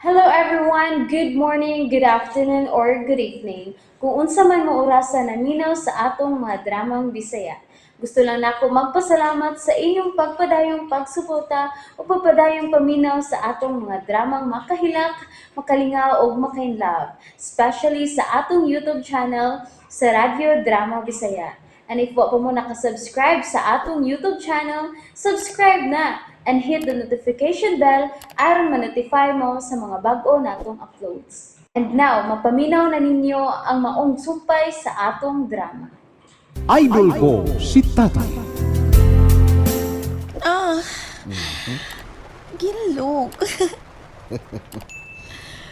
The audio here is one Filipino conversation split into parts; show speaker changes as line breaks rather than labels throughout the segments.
Hello everyone, good morning, good afternoon, or good evening. Kung unsa man mo orasan naminaw sa atong mga dramang Bisaya. Gusto lang nako magpasalamat sa inyong pagpadayong pagsuporta o pagpadayong paminaw sa atong mga dramang makahilak, makalingaw o makainlove, especially sa atong YouTube channel sa Radyo Drama Bisaya. And if wa pa mo nakasubscribe sa atong YouTube channel, subscribe na and hit the notification bell aron ma-notify mo sa mga bag-o natong uploads. And now, mapaminaw na ninyo ang maong sumpay sa atong drama.
Idol ko si Tatay.
Ah, ginlog.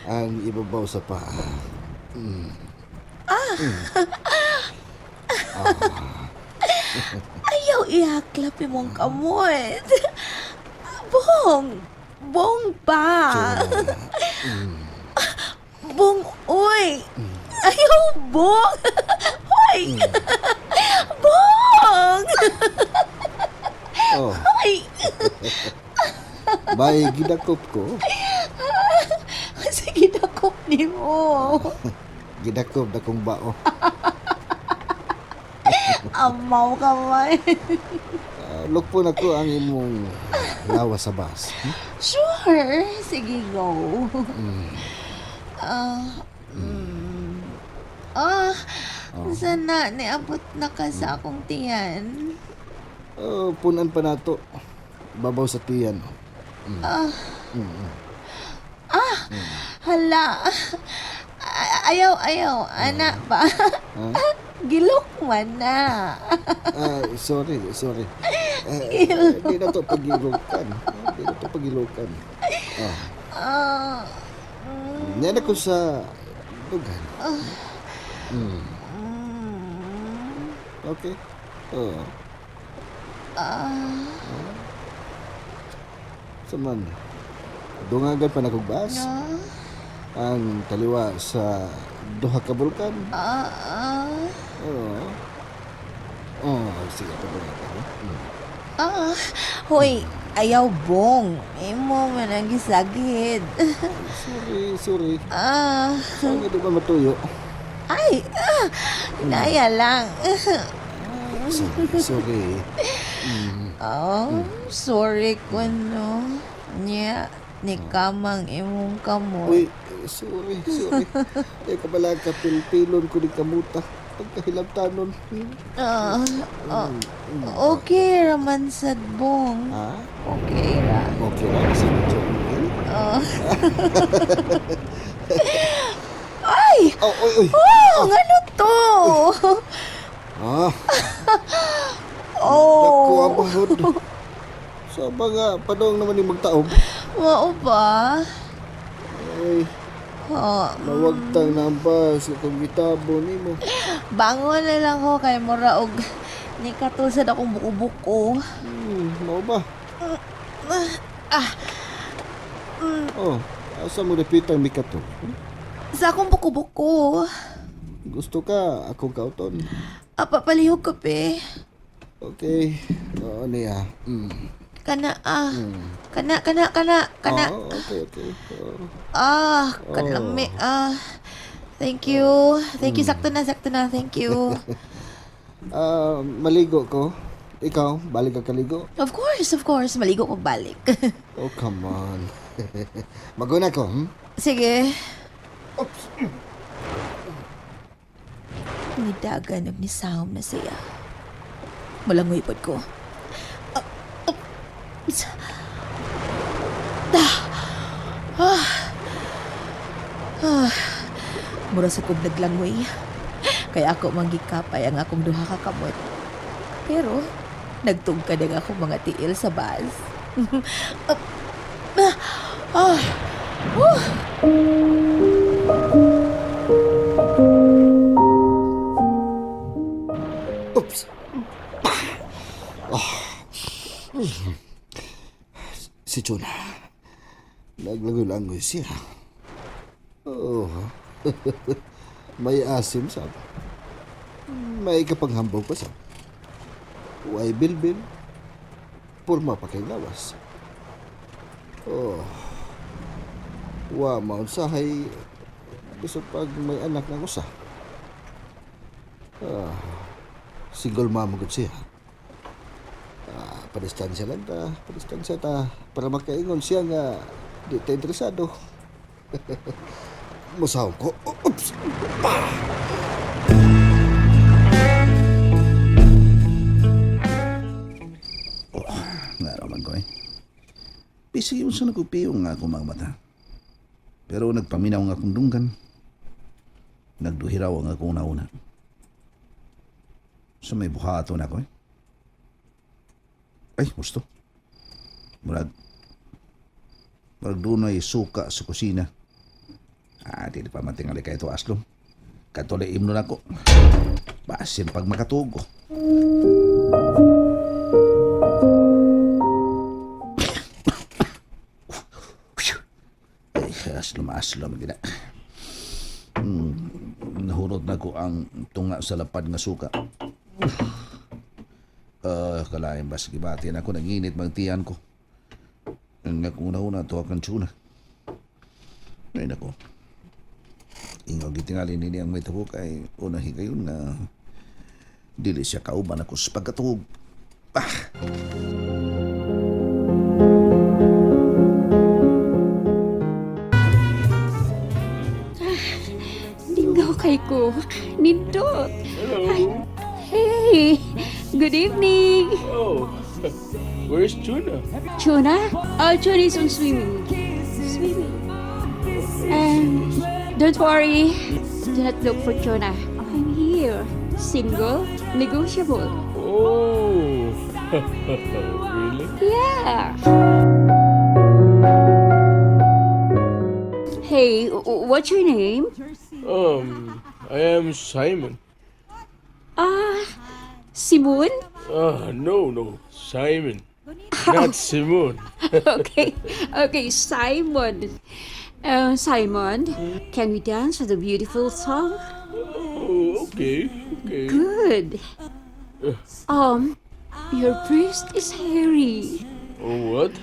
Ang ibabaw sa paa.
Ayaw ihaklap imong kamot. Bong! Bong pa! Bong, uy! Ayaw, bong! Uy! Bong!
Oh,
Uy!
may gidakop ko.
Sige, dakop ni mo.
Gidakop na kong bao.
Amaw ka man.
Lukpo na ko ang imong lawas sa bus.
Sure. Sige, go. Ah, sana niabot na ka sa akong tiyan.
Punan pa nato. Babaw sa tiyan.
Hala. Ayaw. Anak ba? Gilok man na.
Sorry. Di na to pagilukan.
Ah,
Nyan ako sa lugan. Okay. Saman. Dungagan pa na kong bus. Ang taliwa sa duha ka bulkan. Sige, pagkakita.
hoy, ayaw bong. Imo man ang gisagid.
Sorry. Saan nga di ba matuyo?
Ay, inaya lang.
Sorry.
Sorry ko no. Nya, ni kamang imong kamot.
Uy, sorry. Kabalang kapil-pilon ko ni kamuta. Pagkahilabtanon.
Okay raman sad bong.
Ha?
Okay ra.
Okay na. Sa medyo okay?
Ay!
Uy.
Ano to?
Naku, ang bahod. Saba nga, padong naman yung magtaob.
Mao ba?
Ay, nawagtang na ang bus. Itong gitabo ni mo.
Bangon na lang ko kay mura og ni katulsad akong buko-buko.
Mau ba? Asa mo napitang mikato?
Sa akong buko-buko.
Gusto ka, akong kauton.
Papalihog ka pe.
Okay. Niya.
Kana. Kana.
Okay.
Kanami. Thank you. Sakto na. Thank you.
Maligo ko. Ikaw, balik ka kaligo?
Of course. Maligo ko balik.
Oh, come on. Maguna ko,
Sige. Nidagan og ni Sam na siya. Malangoy pod ko. Mura sa kong naglangoy. Kaya ako manggikapay ang akong duha ka kamot. Pero, nagtugkad ang akong mga tiil sa bus.
Oops. Si Chuna. Naglangoy-langoy siya. May asim sab. May kapanghambog pa sab. Way bilbil. Purma pa kay lawas. Wa maunsahay bisan pag may anak na usa. Single mom gud siya. Padistansya lang ta, padistansya ta para makaingon siya nga di ta interesado. Musahon ko. Oops!
Nga raman ko eh. Bisig yun sa nagupiyong nga akong mga mata. Pero nagpaminaw nga akong dunggan. Nagduhiraw ang akong nauna. So may buhato na ako eh. Ay, gusto. Murag doon ay suka sa kusina. Di pa matingali kayo ito, Aslom. Katuliim nun ako. Basin pag makatugo. Ay, Aslom, gina. Nahurot na ko ang tunga sa lapad nga suka. Kalahin ba sige batin ako, nanginit magtiyan ko. Nga kung una-una ito akang tsuna. Ay nako. Ingaw gitingali nini ang may tabok ay unahin kayo na dili siya kauban ako sa pagkatug.
Lingaw kay ko. Nindot. Hey, good evening.
Oh, where's Tuna?
Chuna? Oh, Chuna is on swimming. Swimming. Don't worry. Do not look for Chuna. I'm here. Single, negotiable.
Oh, really?
Yeah. Hey, what's your name?
I am Simon.
Simon?
No, Simon. Not Simon.
Okay, Simon. Simon, can we dance with a beautiful song?
Oh, okay.
Good. Your breast is hairy.
Oh, what?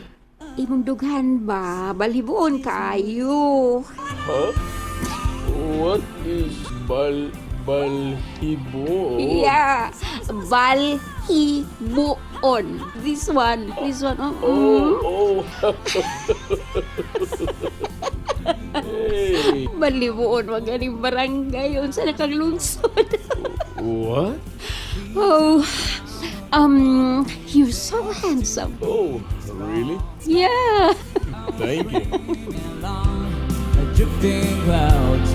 Imong dughan ba? Balhiboon kaayo.
Huh? What is balhibo?
Yeah, balhiboon. This one.
Oh. Hey.
Balhiboon, magaling barangay. Unsa na kang lungsod?
What?
Oh, you're so handsome.
Oh, really?
Yeah.
Thank you.
Drifting clouds.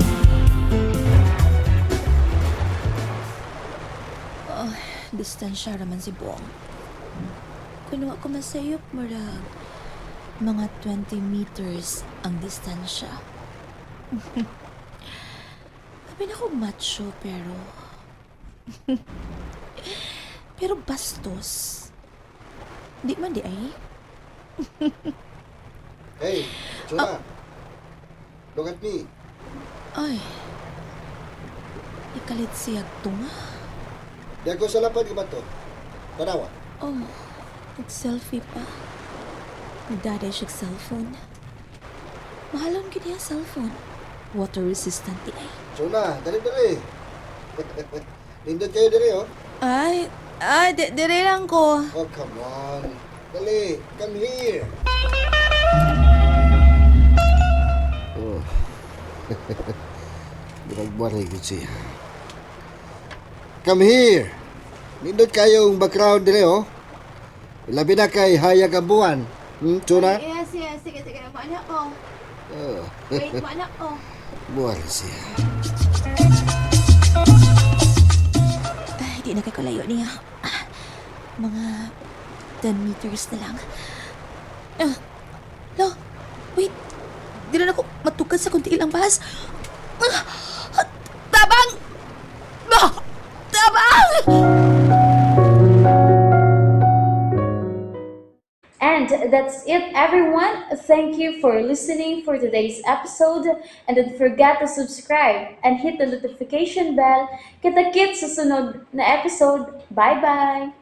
Distansya raman si Bong. Kuno ako masayop murag mga 20 meters ang distansya. Sabi na ko macho pero bastos. Di man di ay.
Hey, Chuna. Look at me.
Ay. Ikalit siya tunga.
Di ako sa lapad ka ba to? Tanawa.
Oh, nag-selfie pa. Nagdaday siya cellphone. Mahalon gid niya cellphone. Water resistant di ay.
Chuna, dali. Lindot kayo dali, oh.
Ay, dire lang ko.
Oh, come on. Dali, come here. Oh. Binagbaray ko siya. Come here. Nindot kayong background dire, oh. Labi na kay hayag ang buwan. Chuna?
Yes. Sige. Maanak ko.
Oh.
Wait, maanak ko.
Buwan siya.
Ay, di na kay kalayo niya. Mga 10 meters na lang. No, wait. Di na ako matugad sa kunti ilang bahas. Tabang! No! Tabang!
And that's it, everyone. Thank you for listening for today's episode. And don't forget to subscribe and hit the notification bell. Kita-kits sa sunod na episode. Bye-bye!